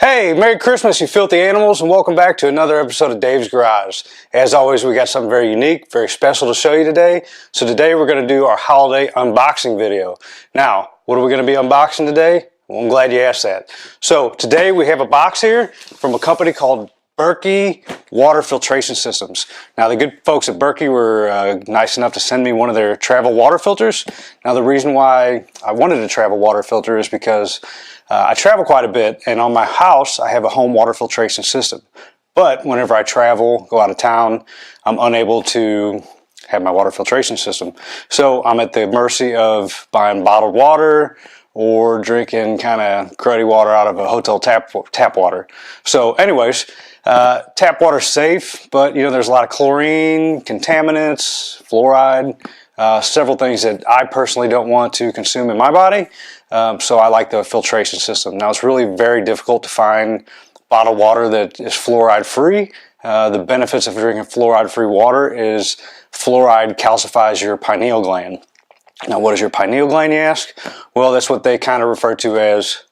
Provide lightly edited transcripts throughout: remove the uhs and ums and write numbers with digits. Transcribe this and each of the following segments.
Hey, Merry Christmas, you filthy animals, and welcome back to another episode of Dave's Garage. As always, we got something very unique, very special to show you today. So today we're going to do our holiday unboxing video. Now, what are we going to be unboxing today? Well, I'm glad you asked that. So today we have a box here from a company called Berkey water filtration systems. Now the good folks at Berkey were nice enough to send me one of their travel water filters. Now the reason why I wanted a travel water filter is because I travel quite a bit, and on my house I have a home water filtration system. But whenever I travel, go out of town, I'm unable to have my water filtration system. So I'm at the mercy of buying bottled water or drinking kind of cruddy water out of a hotel tap water. So anyways, tap water's safe, but you know there's a lot of chlorine, contaminants, fluoride, several things that I personally don't want to consume in my body. So I like the filtration system. Now it's really very difficult to find bottled water that is fluoride free. The benefits of drinking fluoride free water is fluoride calcifies your pineal gland. Now what is your pineal gland, you ask? Well, that's what they kind of refer to as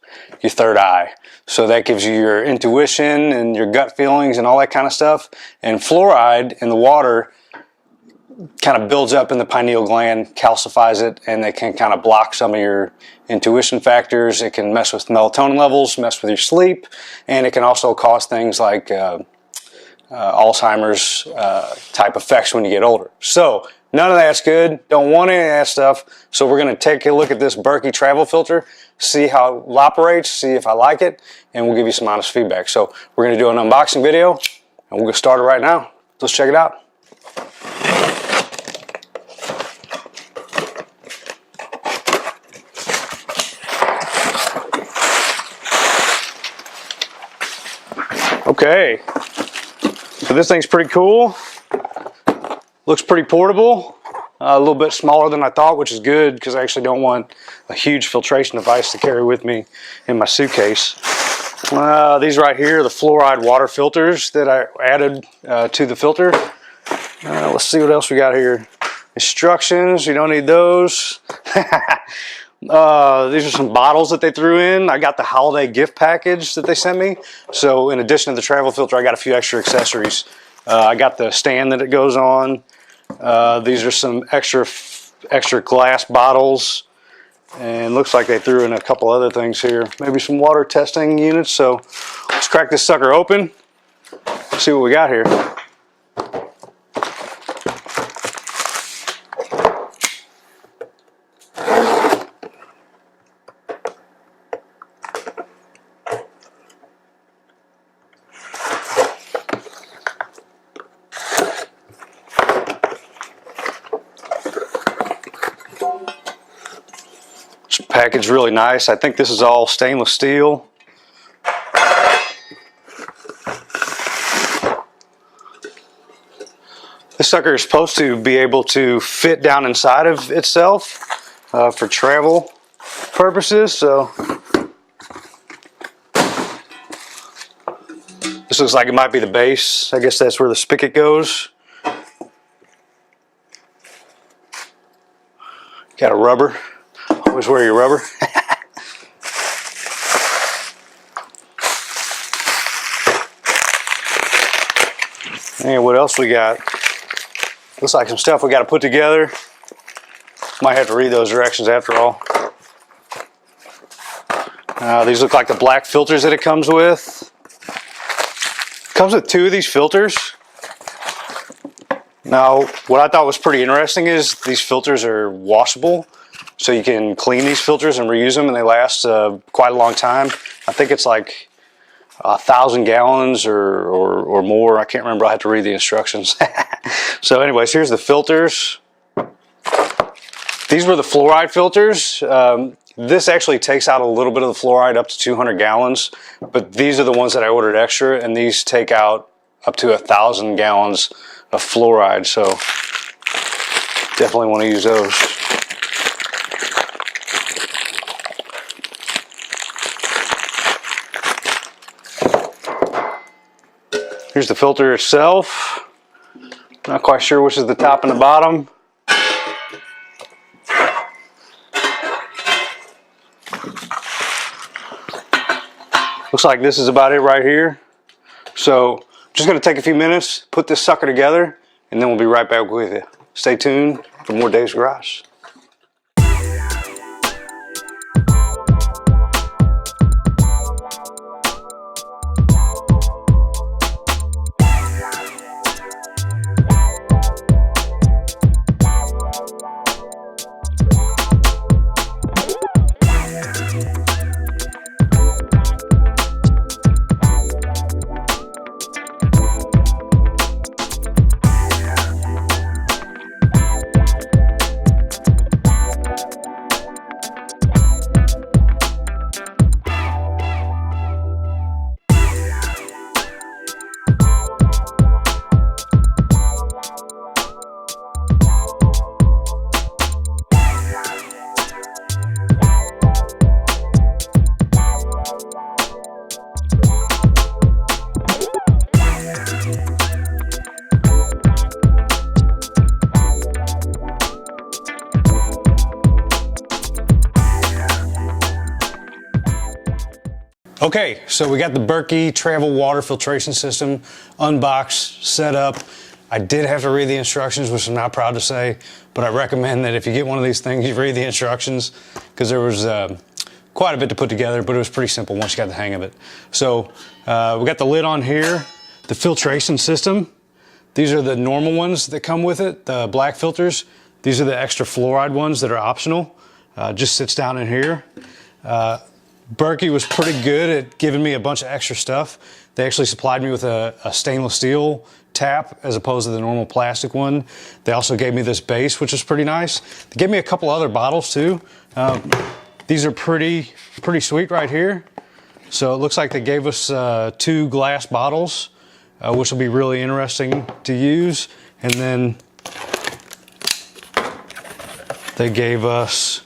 your third eye. So that gives you your intuition and your gut feelings and all that kind of stuff. And fluoride in the water kind of builds up in the pineal gland, calcifies it, and it can kind of block some of your intuition factors. It can mess with melatonin levels, mess with your sleep, and it can also cause things like Alzheimer's type effects when you get older. So none of that's good. Don't want any of that stuff. So we're going to take a look at this Berkey travel filter, see how it operates, see if I like it, and we'll give you some honest feedback. So we're going to do an unboxing video, and we'll get started right now. Let's check it out. Okay, so this thing's pretty cool. Looks pretty portable. A little bit smaller than I thought, which is good because I actually don't want a huge filtration device to carry with me in my suitcase. These right here are the fluoride water filters that I added to the filter. Let's see what else we got here. Instructions, you don't need those. These are some bottles that they threw in. I got the holiday gift package that they sent me. So in addition to the travel filter, I got a few extra accessories. I got the stand that it goes on. These are some extra glass bottles. And looks like they threw in a couple other things here. Maybe some water testing units. So let's crack this sucker open. See what we got here. Package really nice. I think this is all stainless steel. This sucker is supposed to be able to fit down inside of itself for travel purposes. So this looks like it might be the base. I guess that's where the spigot goes. Got a rubber. Always wear your rubber. And what else we got? Looks like some stuff we got to put together. Might have to read those directions after all. These look like the black filters that it comes with. Comes with two of these filters. Now, what I thought was pretty interesting is these filters are washable. So you can clean these filters and reuse them, and they last quite a long time. I think it's like 1,000 gallons or more. I can't remember. I had to read the instructions. So anyways, here's the filters. These were the fluoride filters. This actually takes out a little bit of the fluoride, up to 200 gallons. But these are the ones that I ordered extra, and these take out up to 1,000 gallons of fluoride. So definitely want to use those. Here's the filter itself. Not quite sure which is the top and the bottom. Looks like this is about it right here. So just gonna take a few minutes, put this sucker together, and then we'll be right back with you. Stay tuned for more Dave's Garage. Okay, so we got the Berkey travel water filtration system unboxed, set up. I did have to read the instructions, which I'm not proud to say, but I recommend that if you get one of these things, you read the instructions, because there was quite a bit to put together, but it was pretty simple once you got the hang of it. So we got the lid on here, the filtration system. These are the normal ones that come with it, the black filters. These are the extra fluoride ones that are optional. Just sits down in here. Berkey was pretty good at giving me a bunch of extra stuff. They actually supplied me with a stainless steel tap as opposed to the normal plastic one. They also gave me this base, which is pretty nice. They gave me a couple other bottles too. These are pretty sweet right here. So it looks like they gave us 2 glass bottles, which will be really interesting to use. And then they gave us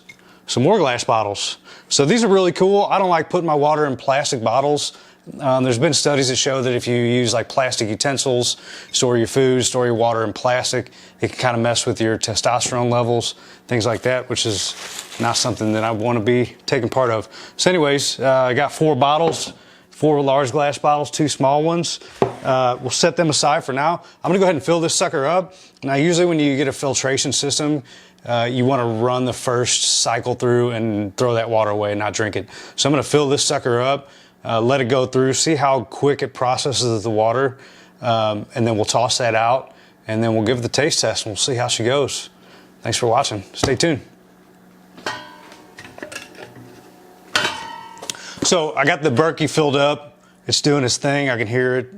some more glass bottles. So these are really cool. I don't like putting my water in plastic bottles. There's been studies that show that if you use like plastic utensils, store your food, store your water in plastic, it can kind of mess with your testosterone levels, things like that, which is not something that I want to be taking part of. So anyways, I got 4 bottles, 4 large glass bottles, 2 small ones. We'll set them aside for now. I'm gonna go ahead and fill this sucker up. Now usually when you get a filtration system, you want to run the first cycle through and throw that water away and not drink it. So I'm going to fill this sucker up, let it go through, see how quick it processes the water, and then we'll toss that out, and then we'll give it the taste test and we'll see how she goes. Thanks for watching. Stay tuned. So I got the Berkey filled up. It's doing its thing. I can hear it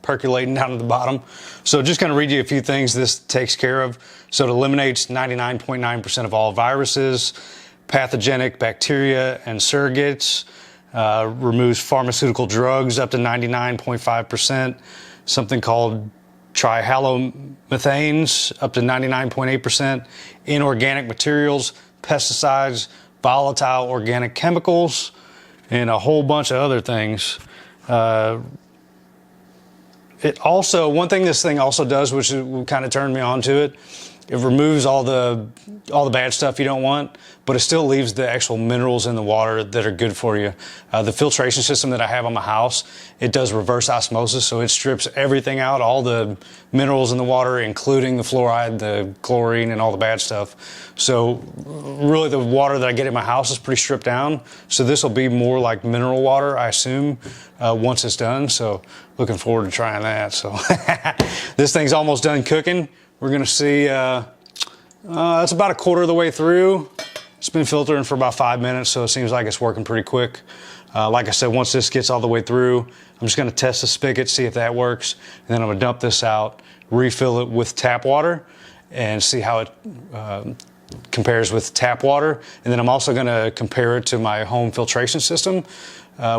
percolating down to the bottom. So just going to read you a few things this takes care of. So it eliminates 99.9% of all viruses, pathogenic bacteria and surrogates, removes pharmaceutical drugs up to 99.5%, something called trihalomethanes up to 99.8%, inorganic materials, pesticides, volatile organic chemicals, and a whole bunch of other things. It also, one thing this thing also does, which kind of turned me on to it, it removes all the bad stuff you don't want, but it still leaves the actual minerals in the water that are good for you. The filtration system that I have on my house, it does reverse osmosis, so it strips everything out, all the minerals in the water, including the fluoride, the chlorine, and all the bad stuff. So really the water that I get in my house is pretty stripped down, so this will be more like mineral water, I assume, once it's done. So looking forward to trying that. So this thing's almost done cooking. We're gonna see, it's about 1/4 of the way through. It's been filtering for about 5 minutes, so it seems like it's working pretty quick. Like I said, once this gets all the way through, I'm just gonna test the spigot, see if that works, and then I'm gonna dump this out, refill it with tap water, and see how it compares with tap water. And then I'm also gonna compare it to my home filtration system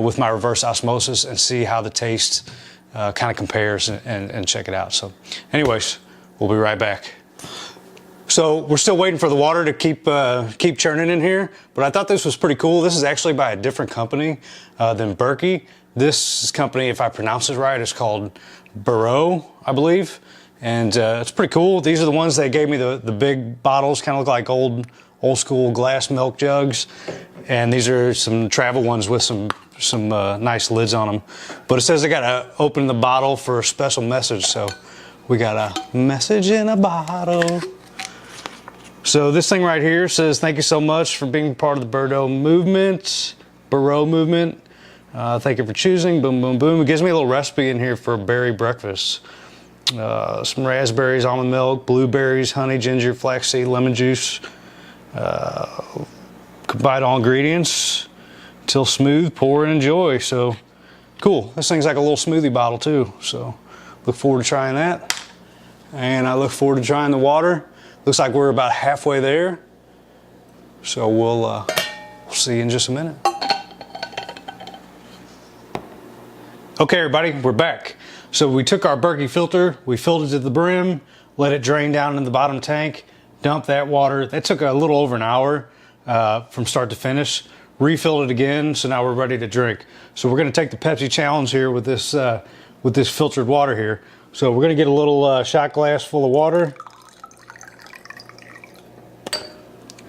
with my reverse osmosis and see how the taste kind of compares and check it out. So anyways, we'll be right back. So we're still waiting for the water to keep churning in here, but I thought this was pretty cool. This is actually by a different company than Berkey. This company, if I pronounce it right, is called Berkey, I believe, and it's pretty cool. These are the ones that gave me the big bottles, kind of look like old old school glass milk jugs. And these are some travel ones with some nice lids on them. But it says I gotta open the bottle for a special message. So we got a message in a bottle. So this thing right here says, thank you so much for being part of the Burrow movement. Thank you for choosing, boom, boom, boom. It gives me a little recipe in here for a berry breakfast. Some raspberries, almond milk, blueberries, honey, ginger, flaxseed, lemon juice. Combine all ingredients till smooth, pour and enjoy. So cool. This thing's like a little smoothie bottle too. So look forward to trying that. And I look forward to trying the water. Looks like we're about halfway there. So we'll see you in just a minute. Okay, everybody, we're back. So we took our Berkey filter, we filled it to the brim, let it drain down in the bottom tank, dumped that water. That took a little over an hour from start to finish. Refilled it again, so now we're ready to drink. So we're gonna take the Pepsi challenge here with this filtered water here. So we're gonna get a little shot glass full of water.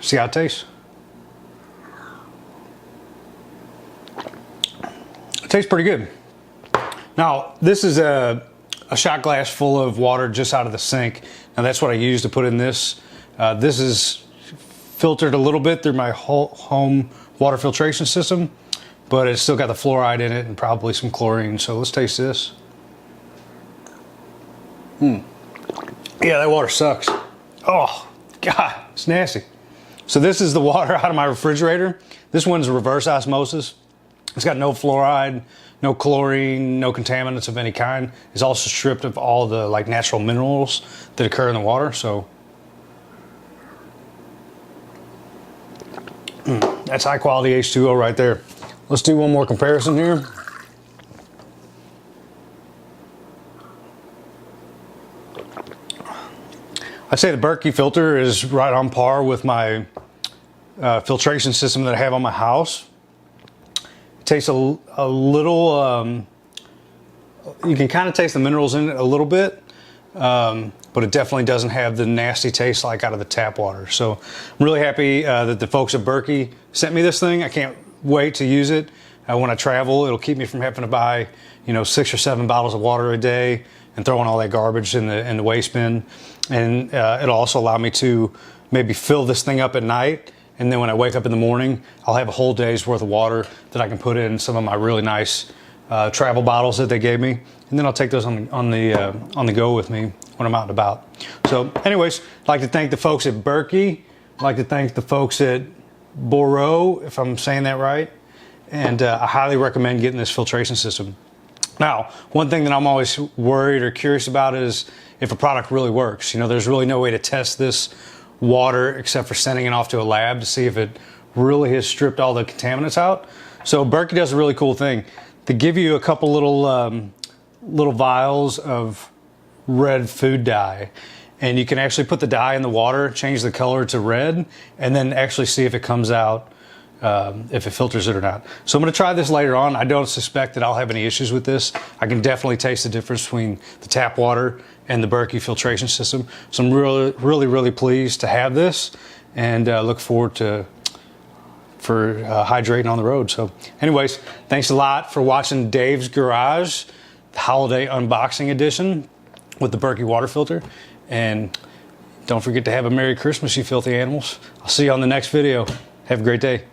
See how it tastes. It tastes pretty good. Now, this is a shot glass full of water just out of the sink. Now, that's what I use to put in this. This is filtered a little bit through my home water filtration system, but it's still got the fluoride in it and probably some chlorine. So let's taste this. Yeah, that water sucks. Oh, God, it's nasty. So this is the water out of my refrigerator. This one's reverse osmosis. It's got no fluoride, no chlorine, no contaminants of any kind. It's also stripped of all the like natural minerals that occur in the water. So that's high quality H2O right there. Let's do one more comparison here. I'd say the Berkey filter is right on par with my filtration system that I have on my house. It tastes a little, you can kind of taste the minerals in it a little bit, but it definitely doesn't have the nasty taste like out of the tap water. So I'm really happy that the folks at Berkey sent me this thing. I can't wait to use it when I travel. It'll keep me from having to buy, 6 or 7 bottles of water a day and throwing all that garbage in the waste bin. And it'll also allow me to maybe fill this thing up at night, and then when I wake up in the morning, I'll have a whole day's worth of water that I can put in some of my really nice travel bottles that they gave me, and then I'll take those on the go with me when I'm out and about. So anyways, I'd like to thank the folks at Berkey. I'd like to thank the folks at Burrow, if I'm saying that right, and I highly recommend getting this filtration system. Now, one thing that I'm always worried or curious about is if a product really works. There's really no way to test this water except for sending it off to a lab to see if it really has stripped all the contaminants out. So Berkey does a really cool thing. They give you a couple little vials of red food dye, and you can actually put the dye in the water, change the color to red, and then actually see if it comes out, if it filters it or not. So I'm going to try this later on. I don't suspect that I'll have any issues with this. I can definitely taste the difference between the tap water and the Berkey filtration system. So I'm really pleased to have this, and look forward to hydrating on the road. So anyways, thanks a lot for watching Dave's Garage, the holiday unboxing edition with the Berkey water filter. And don't forget to have a Merry Christmas, you filthy animals. I'll see you on the next video. Have a great day.